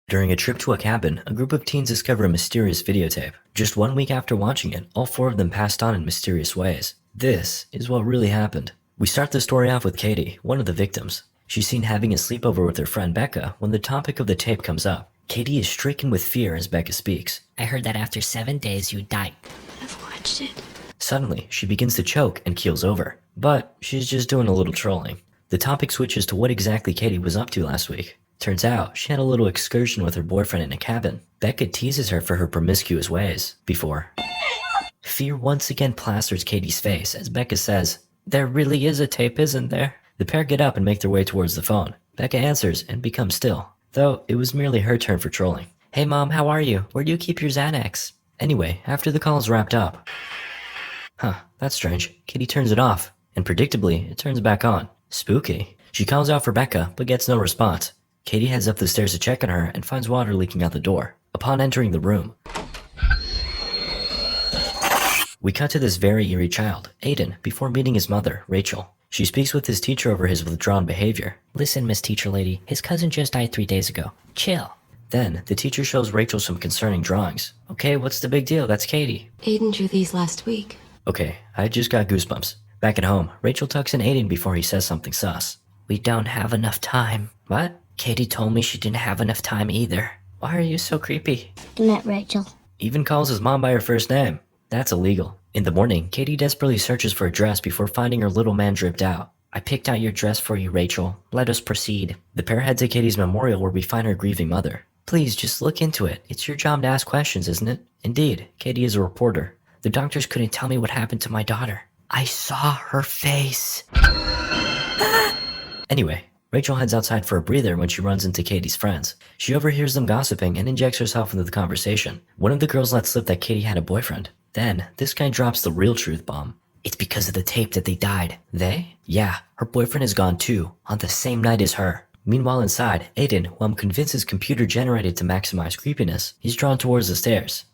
During a trip to a cabin, a group of teens discover a mysterious videotape. Just 1 week after watching it, all 4 of them passed on in mysterious ways. This is what really happened. We start the story off with Katie, one of the victims. She's seen having a sleepover with her friend Becca when the topic of the tape comes up. Katie is stricken with fear as Becca speaks. I heard that after 7 days you died. I've watched it. Suddenly, she begins to choke and keels over. But she's just doing a little trolling. The topic switches to what exactly Katie was up to last week. Turns out, she had a little excursion with her boyfriend in a cabin. Becca teases her for her promiscuous ways before. Fear once again plasters Katie's face as Becca says, "There really is a tape, isn't there?" The pair get up and make their way towards the phone. Becca answers and becomes still, though it was merely her turn for trolling. "Hey mom, how are you? Where do you keep your Xanax?" Anyway, after the call is wrapped up. That's strange. Katie turns it off, and predictably, it turns back on. Spooky. She calls out for Becca, but gets no response. Katie heads up the stairs to check on her and finds water leaking out the door. Upon entering the room, we cut to this very eerie child, Aiden, before meeting his mother, Rachel. She speaks with his teacher over his withdrawn behavior. Listen, Miss Teacher Lady, his cousin just died 3 days ago. Chill. Then, the teacher shows Rachel some concerning drawings. Okay, what's the big deal? That's Katie. Aiden drew these last week. Okay, I just got goosebumps. Back at home, Rachel tucks in Aiden before he says something sus. We don't have enough time. What? Katie told me she didn't have enough time either. Why are you so creepy? Good night, Rachel. Even calls his mom by her first name. That's illegal. In the morning, Katie desperately searches for a dress before finding her little man dripped out. I picked out your dress for you, Rachel. Let us proceed. The pair head to Katie's memorial where we find her grieving mother. Please, just look into it. It's your job to ask questions, isn't it? Indeed, Katie is a reporter. The doctors couldn't tell me what happened to my daughter. I saw her face. Anyway, Rachel heads outside for a breather when she runs into Katie's friends. She overhears them gossiping and injects herself into the conversation. One of the girls lets slip that Katie had a boyfriend. Then, this guy drops the real truth bomb. It's because of the tape that they died. They? Yeah, her boyfriend is gone too, on the same night as her. Meanwhile inside, Aiden, who I'm convinced is computer generated to maximize creepiness, he's drawn towards the stairs.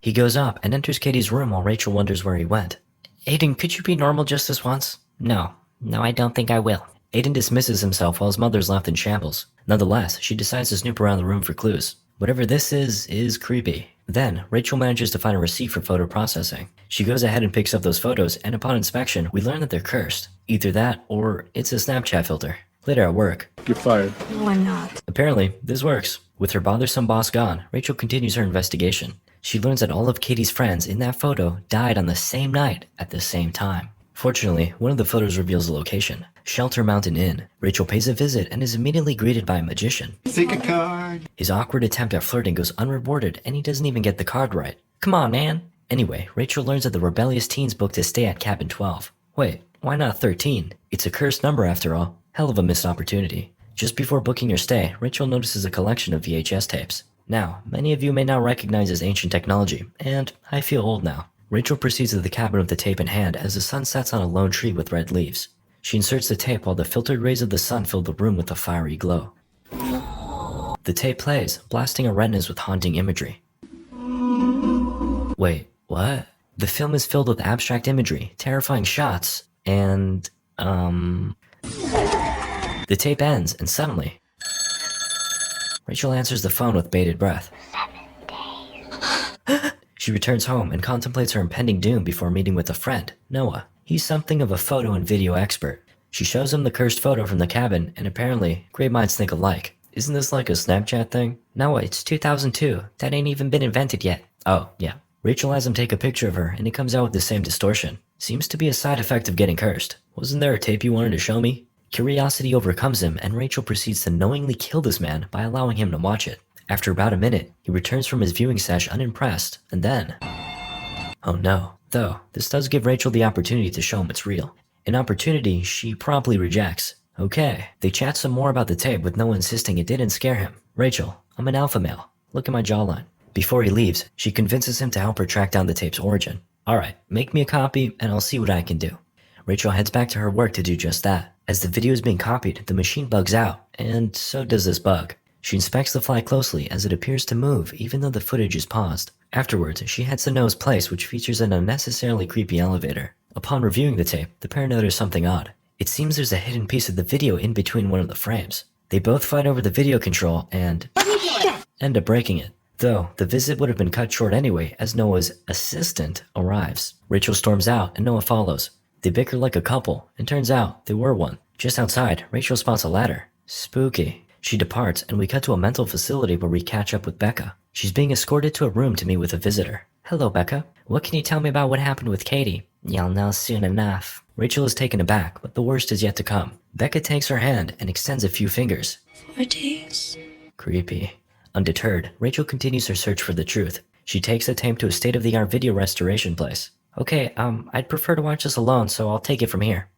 He goes up and enters Katie's room while Rachel wonders where he went. Aiden, could you be normal just this once? No, I don't think I will. Aiden dismisses himself while his mother's left in shambles. Nonetheless, she decides to snoop around the room for clues. Whatever this is creepy. Then, Rachel manages to find a receipt for photo processing. She goes ahead and picks up those photos, and upon inspection, we learn that they're cursed. Either that, or it's a Snapchat filter. Later at work. You're fired. No, I'm not. Apparently, this works. With her bothersome boss gone, Rachel continues her investigation. She learns that all of Katie's friends in that photo died on the same night at the same time. Fortunately, one of the photos reveals the location. Shelter Mountain Inn. Rachel pays a visit and is immediately greeted by a magician. Take a card. His awkward attempt at flirting goes unrewarded and he doesn't even get the card right. Come on, man. Anyway, Rachel learns that the rebellious teens booked a stay at Cabin 12. Wait, why not 13? It's a cursed number after all. Hell of a missed opportunity. Just before booking her stay, Rachel notices a collection of VHS tapes. Now, many of you may now recognize as ancient technology, and I feel old now. Rachel proceeds to the cabin with the tape in hand as the sun sets on a lone tree with red leaves. She inserts the tape while the filtered rays of the sun fill the room with a fiery glow. The tape plays, blasting our retinas with haunting imagery. Wait, what? The film is filled with abstract imagery, terrifying shots, and, The tape ends, and suddenly, Rachel answers the phone with bated breath. 7 days. She returns home and contemplates her impending doom before meeting with a friend, Noah. He's something of a photo and video expert. She shows him the cursed photo from the cabin, and apparently, great minds think alike. Isn't this like a Snapchat thing? Noah, it's 2002. That ain't even been invented yet. Oh, yeah. Rachel has him take a picture of her, and it comes out with the same distortion. Seems to be a side effect of getting cursed. Wasn't there a tape you wanted to show me? Curiosity overcomes him, and Rachel proceeds to knowingly kill this man by allowing him to watch it. After about a minute, he returns from his viewing sesh unimpressed, and then... Oh no. Though, this does give Rachel the opportunity to show him it's real. An opportunity she promptly rejects. Okay, they chat some more about the tape with Noah insisting it didn't scare him. Rachel, I'm an alpha male. Look at my jawline. Before he leaves, she convinces him to help her track down the tape's origin. Alright, make me a copy and I'll see what I can do. Rachel heads back to her work to do just that. As the video is being copied, the machine bugs out, and so does this bug. She inspects the fly closely as it appears to move even though the footage is paused. Afterwards, she heads to Noah's place, which features an unnecessarily creepy elevator. Upon reviewing the tape, the pair notice something odd. It seems there's a hidden piece of the video in between one of the frames. They both fight over the video control and end up breaking it. Though, the visit would have been cut short anyway as Noah's assistant arrives. Rachel storms out and Noah follows. They bicker like a couple, and turns out they were one. Just outside, Rachel spots a ladder. Spooky. She departs, and we cut to a mental facility where we catch up with Becca. She's being escorted to a room to meet with a visitor. Hello, Becca. What can you tell me about what happened with Katie? You'll know soon enough. Rachel is taken aback, but the worst is yet to come. Becca takes her hand and extends a few fingers. 4 days. Creepy. Undeterred, Rachel continues her search for the truth. She takes the tape to a state-of-the-art video restoration place. Okay, I'd prefer to watch this alone, so I'll take it from here.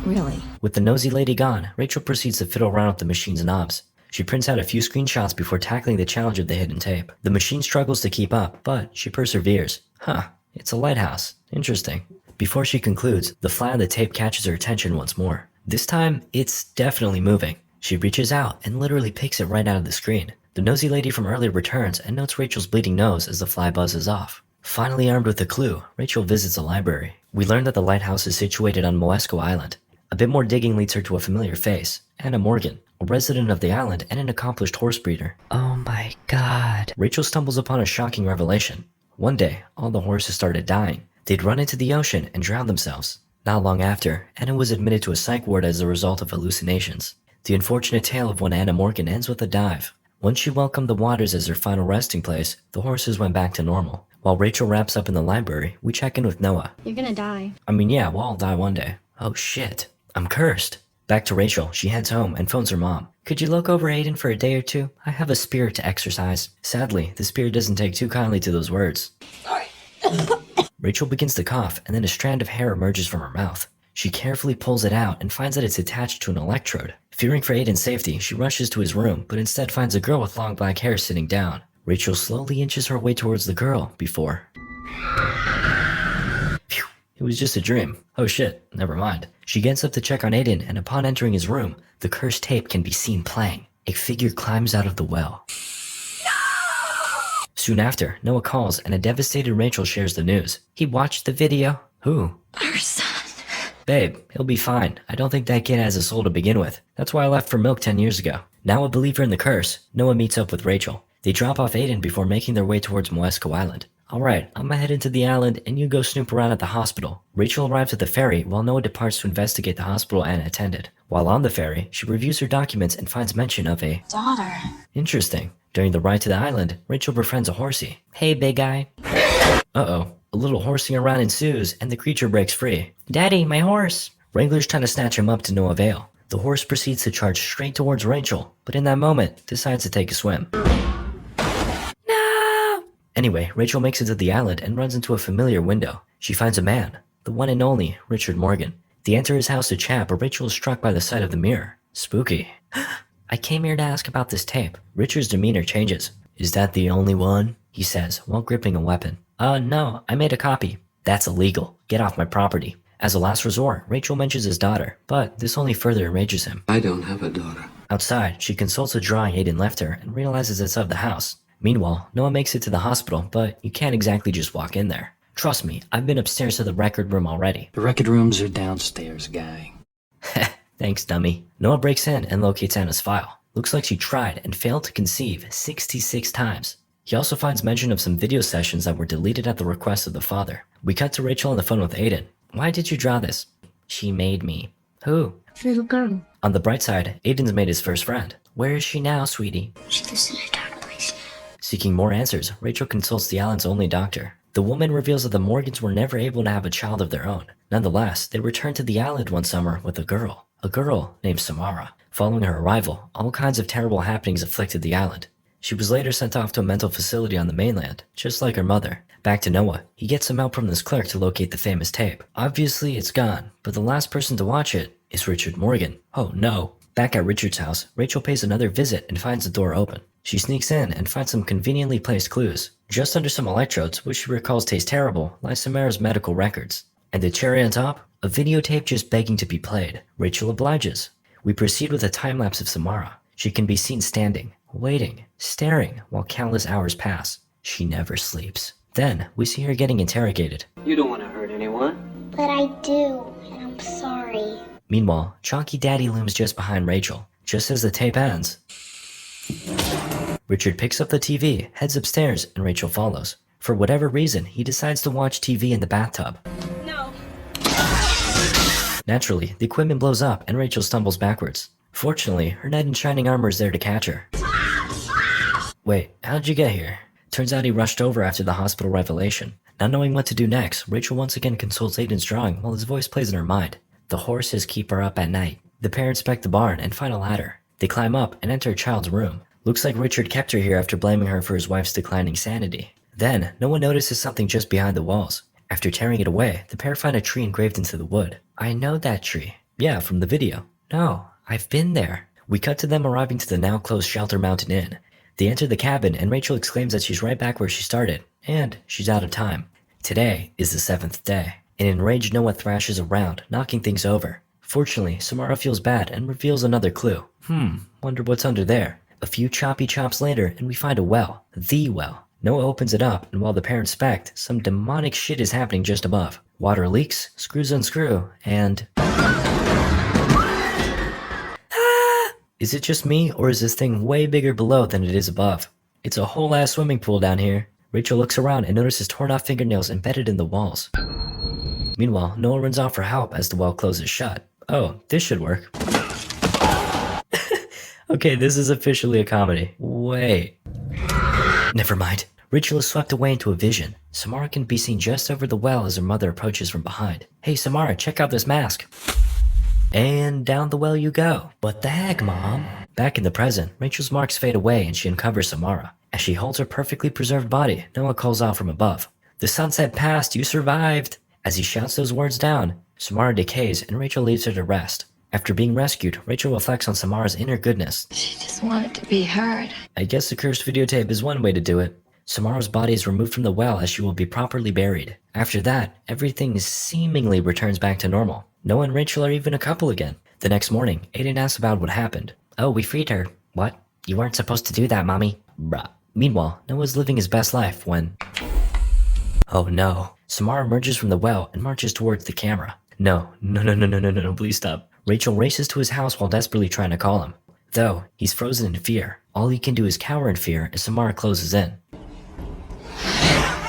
Really? With the nosy lady gone, Rachel proceeds to fiddle around with the machine's knobs. She prints out a few screenshots before tackling the challenge of the hidden tape. The machine struggles to keep up, but she perseveres. Huh, it's a lighthouse. Interesting. Before she concludes, the fly on the tape catches her attention once more. This time, it's definitely moving. She reaches out and literally picks it right out of the screen. The nosy lady from earlier returns and notes Rachel's bleeding nose as the fly buzzes off. Finally armed with a clue, Rachel visits a library. We learn that the lighthouse is situated on Moesco Island. A bit more digging leads her to a familiar face, Anna Morgan, a resident of the island and an accomplished horse breeder. Oh my god. Rachel stumbles upon a shocking revelation. One day, all the horses started dying. They'd run into the ocean and drown themselves. Not long after, Anna was admitted to a psych ward as a result of hallucinations. The unfortunate tale of one Anna Morgan ends with a dive. Once she welcomed the waters as her final resting place, the horses went back to normal. While Rachel wraps up in the library, we check in with Noah. You're gonna die. I mean, yeah, we'll all die one day. Oh shit, I'm cursed. Back to Rachel, she heads home and phones her mom. Could you look over Aiden for a day or two? I have a spirit to exercise. Sadly, the spirit doesn't take too kindly to those words. Sorry. Rachel begins to cough and then a strand of hair emerges from her mouth. She carefully pulls it out and finds that it's attached to an electrode. Fearing for Aiden's safety, she rushes to his room, but instead finds a girl with long black hair sitting down. Rachel slowly inches her way towards the girl before... Phew, it was just a dream. Oh shit, never mind. She gets up to check on Aiden, and upon entering his room, the cursed tape can be seen playing. A figure climbs out of the well. Soon after, Noah calls and a devastated Rachel shares the news. He watched the video. Who? Our son. Babe, he'll be fine. I don't think that kid has a soul to begin with. That's why I left for milk 10 years ago. Now a believer in the curse, Noah meets up with Rachel. They drop off Aiden before making their way towards Moesco Island. Alright, I'm gonna head into the island and you go snoop around at the hospital. Rachel arrives at the ferry while Noah departs to investigate the hospital Anna attended. While on the ferry, she reviews her documents and finds mention of a Daughter. Interesting. During the ride to the island, Rachel befriends a horsey. Hey, big guy. Uh-oh. A little horsing around ensues and the creature breaks free. Daddy, my horse. Wranglers try to snatch him up to no avail. The horse proceeds to charge straight towards Rachel, but in that moment, decides to take a swim. No! Anyway, Rachel makes it to the island and runs into a familiar window. She finds a man, the one and only Richard Morgan. They enter his house to chat, but Rachel is struck by the sight of the mirror. Spooky. I came here to ask about this tape. Richard's demeanor changes. Is that the only one? He says, while gripping a weapon. No, I made a copy. That's illegal. Get off my property. As a last resort, Rachel mentions his daughter, but this only further enrages him. I don't have a daughter. Outside, she consults a drawing Aiden left her and realizes it's of the house. Meanwhile, Noah makes it to the hospital, but you can't exactly just walk in there. Trust me, I've been upstairs to the record room already. The record rooms are downstairs, guy. Thanks, dummy. Noah breaks in and locates Anna's file. Looks like she tried and failed to conceive 66 times. He also finds mention of some video sessions that were deleted at the request of the father. We cut to Rachel on the phone with Aiden. Why did you draw this? She made me. Who? Little girl. On the bright side, Aiden's made his first friend. Where is she now, sweetie? She lives in a dark place. Seeking more answers, Rachel consults the island's only doctor. The woman reveals that the Morgans were never able to have a child of their own. Nonetheless, they returned to the island one summer with a girl named Samara. Following her arrival, all kinds of terrible happenings afflicted the island. She was later sent off to a mental facility on the mainland, just like her mother. Back to Noah, he gets some help from this clerk to locate the famous tape. Obviously, it's gone, but the last person to watch it is Richard Morgan. Oh no. Back at Richard's house, Rachel pays another visit and finds the door open. She sneaks in and finds some conveniently placed clues. Just under some electrodes, which she recalls taste terrible, lie Samara's medical records. And the cherry on top? A videotape just begging to be played. Rachel obliges. We proceed with a time-lapse of Samara. She can be seen standing, waiting, staring while countless hours pass. She never sleeps. Then, we see her getting interrogated. You don't want to hurt anyone. But I do, and I'm sorry. Meanwhile, Chonky Daddy looms just behind Rachel. Just as the tape ends, Richard picks up the TV, heads upstairs, and Rachel follows. For whatever reason, he decides to watch TV in the bathtub. No. Naturally, the equipment blows up and Rachel stumbles backwards. Fortunately, her knight in shining armor is there to catch her. Wait, how'd you get here? Turns out he rushed over after the hospital revelation. Not knowing what to do next, Rachel once again consults Aiden's drawing while his voice plays in her mind. The horses keep her up at night. The pair inspect the barn and find a ladder. They climb up and enter a child's room. Looks like Richard kept her here after blaming her for his wife's declining sanity. Then, no one notices something just behind the walls. After tearing it away, the pair find a tree engraved into the wood. I know that tree. Yeah, from the video. No, I've been there. We cut to them arriving to the now closed Shelter Mountain Inn. They enter the cabin and Rachel exclaims that she's right back where she started, and she's out of time. Today is the 7th day. An enraged Noah thrashes around, knocking things over. Fortunately, Samara feels bad and reveals another clue. Wonder what's under there. A few choppy chops later, and we find a well. The well. Noah opens it up, and while the pair inspect, some demonic shit is happening just above. Water leaks, screws unscrew, and... Is it just me, or is this thing way bigger below than it is above? It's a whole ass swimming pool down here. Rachel looks around and notices torn off fingernails embedded in the walls. Meanwhile, Noah runs off for help as the well closes shut. Oh, this should work. Okay, this is officially a comedy. Wait. Never mind. Rachel is swept away into a vision. Samara can be seen just over the well as her mother approaches from behind. Hey Samara, check out this mask. And down the well you go. What the heck, Mom? Back in the present, Rachel's marks fade away and she uncovers Samara. As she holds her perfectly preserved body, Noah calls out from above. The sunset passed, you survived! As he shouts those words down, Samara decays and Rachel leaves her to rest. After being rescued, Rachel reflects on Samara's inner goodness. She just wanted to be heard. I guess the cursed videotape is one way to do it. Samara's body is removed from the well as she will be properly buried. After that, everything seemingly returns back to normal. Noah and Rachel are even a couple again. The next morning, Aiden asks about what happened. Oh, we freed her. What? You weren't supposed to do that, Mommy. Bruh. Meanwhile, Noah's living his best life when... Oh no. Samara emerges from the well and marches towards the camera. No, please stop. Rachel races to his house while desperately trying to call him. Though, he's frozen in fear. All he can do is cower in fear as Samara closes in.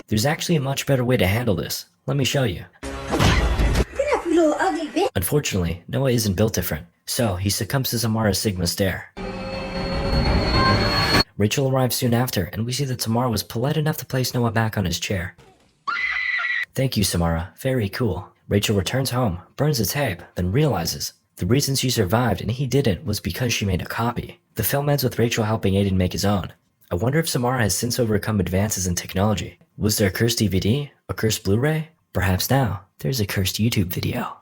There's actually a much better way to handle this. Let me show you. Get up, you little ugly bitch. Unfortunately, Noah isn't built different, so he succumbs to Samara's Sigma stare. Rachel arrives soon after, and we see that Samara was polite enough to place Noah back on his chair. Thank you, Samara. Very cool. Rachel returns home, burns the tape, then realizes the reason she survived and he didn't was because she made a copy. The film ends with Rachel helping Aiden make his own. I wonder if Samara has since overcome advances in technology. Was there a cursed DVD? A cursed Blu-ray? Perhaps now, there's a cursed YouTube video.